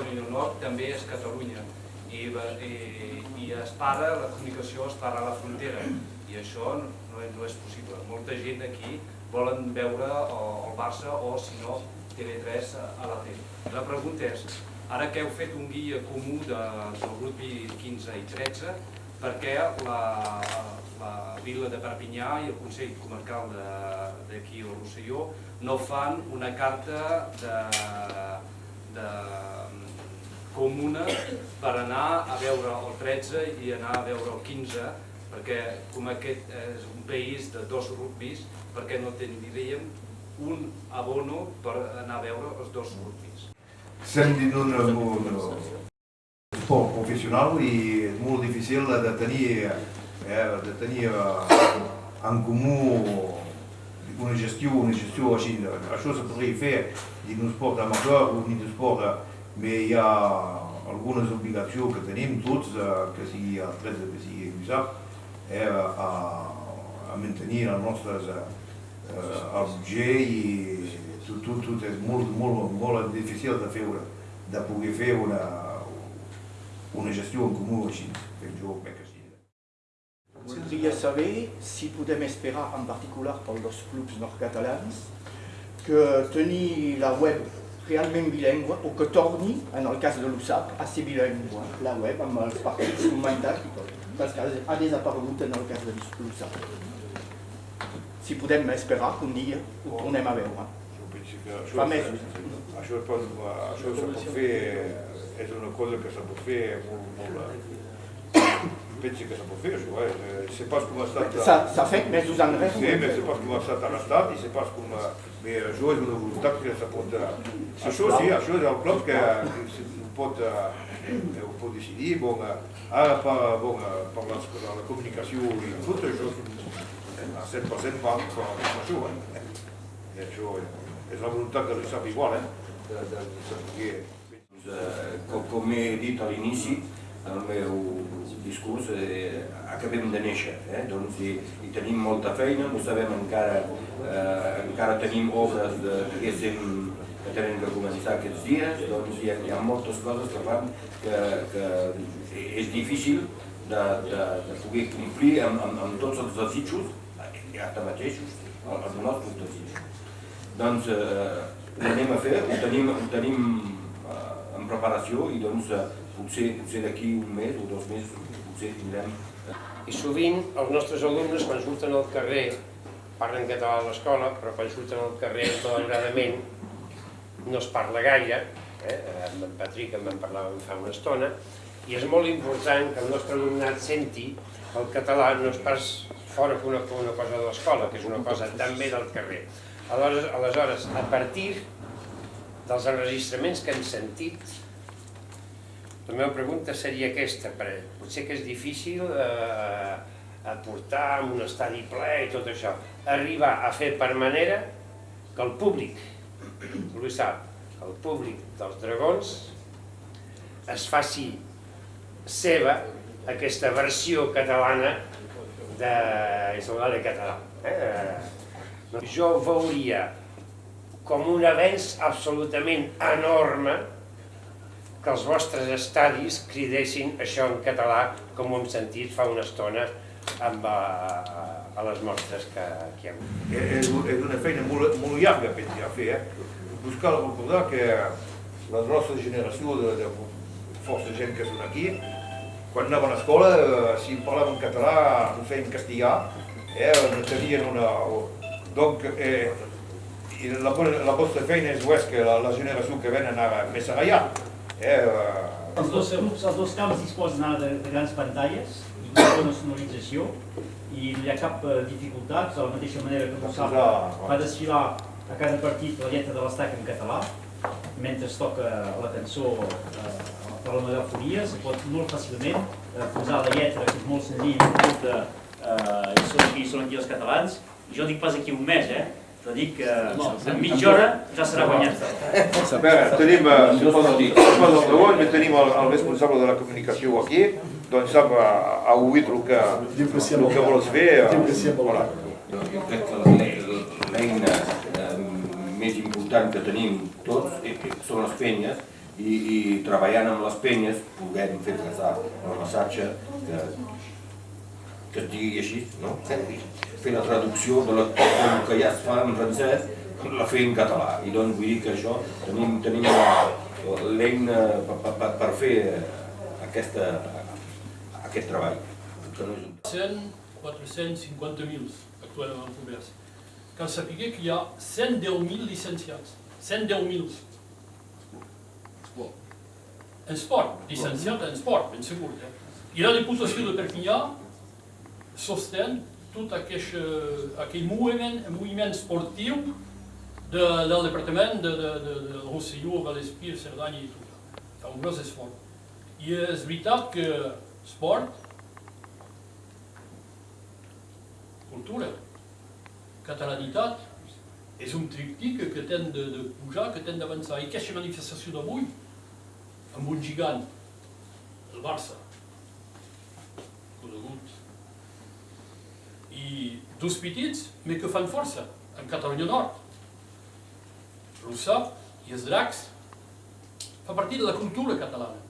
Macedònia del Nord també és Catalunya i la comunicació es para a la frontera i això no és possible. Molta gent aquí volen veure el Barça o, si no, TV3 a la tele. La pregunta és, ara que heu fet un guia comú del grup 15 i 13, per què la vila de Perpinyà i el Consell Comarcal d'aquí al Rosselló no fan una carta comuna per anar a veure el 13 i anar a veure el 15, perquè com aquest és un país de dos rugbis, per què no tindríem un abono per anar a veure els dos rugbis? Estem dins d'un esport professional i és molt difícil de tenir en comú una gestió així. Això se podria fer dins un esport amateur o dins un esport, però hi ha algunes obligacions que tenim tots, que sigui el 13, que sigui l'USAP, a mantenir els nostres el budget i tot és molt difícil de poder fer una gestió en comú així. Jo crec que sí. Voldria saber si podem esperar, en particular pels dos clubs nord-catalans, que tenir la web realment bilingüe o que torni, en el cas de l'USAP, a ser bilingüe, la web amb els partits comentats i tot, perquè ha desaparegut en el cas de l'USAP. Si podem esperar que un dia ho tornem a veure. Fa mesos. Això se pot fer, és una cosa que se pot fer molt... Penso que se pot fer, això, sé pas com ha estat... S'ha fet mesos enrere. Sí, però sé pas com ha estat a l'estat i sé pas com... Bé, això és una voluntat que se pot... Això sí, això és el club que ho pot decidir. Ara, per la comunicació i tot, això a 100% va per això. I això és la voluntat de l'USAP igual, Com he dit a l'inici, el meu discurs, acabem de néixer, doncs hi tenim molta feina, no sabem encara tenim obres que tenen que començar aquests dies, doncs hi ha moltes coses que fan que és difícil de poder complir amb tots els desitjos, ara mateixos, els nostres desitjos. Doncs ho anem a fer, ho tenim en preparació i doncs potser d'aquí un mes o 2 mesos potser tindrem... I sovint els nostres alumnes quan surten al carrer parlen català a l'escola, però quan surten al carrer malauradament no es parla gaire, amb en Patrick en vam parlar fa una estona, i és molt important que el nostre alumnat senti que el català no és pas fora que una cosa de l'escola, que és una cosa també del carrer. Aleshores, a partir dels enregistraments que hem sentit, la meva pregunta seria aquesta, potser que és difícil aportar en un estadi ple i tot això, arribar a fer per manera que el públic, ho sap, el públic dels Dragons es faci seva aquesta versió catalana de català. Jo veuria com un avenç absolutament enorme que els vostres estadis cridessin això en català, com ho hem sentit fa una estona a les mostres que hi ha hagut. És una feina molt llarga a fer. Cal recordar que la nostra generació de força gent que són aquí, quan anaven a l'escola, si parlaven català, ho feien castellà, no tenien una... Donc, la vostra feina és que la generació que venen ara més allà. Els dos camps disposen ara de grans pantalles i de bona sonorització i no hi ha cap dificultat, de la mateixa manera que l'USAP va desfilar a cada partit la lletra de l'estaca en català, mentre es toca la cançó per la megafonia, se pot molt fàcilment posar la lletra, que és molt senzill, i són aquí els catalans. Jo dic pas aquí un mes, però dic que en mitja hora ja serà guanyat. Tenim el responsable de la comunicació aquí, doncs sap a oït el que vols fer. Jo crec que l'eina més important que tenim tots són les feines i treballant amb les penyes puguem fer passar el missatge que es digui així, no? Fer la traducció del que ja es fa en francès, la fer en català. I doncs vull dir que això tenim l'eina per fer aquest treball. 450.000 actuen en el comerç. Cal saber que hi ha 110.000 llicenciats. 110.000. En sport, llicenciat en sport, ben segur. I la Diputació de Perpinyà sostén tot aquell moviment esportiu del departament de Rosselló, Vallespir, Cerdanya i tot. Fa un gros esforç. I és veritat que esport, cultura, catalanitat, és un tríptic que tem de pujar, que tem d'avançar. I aquesta manifestació d'avui, amb un gigant, el Barça, conegut, i dos petits, però que fan força, en Catalunya Nord. L'USAP i els dracs fa part de la cultura catalana.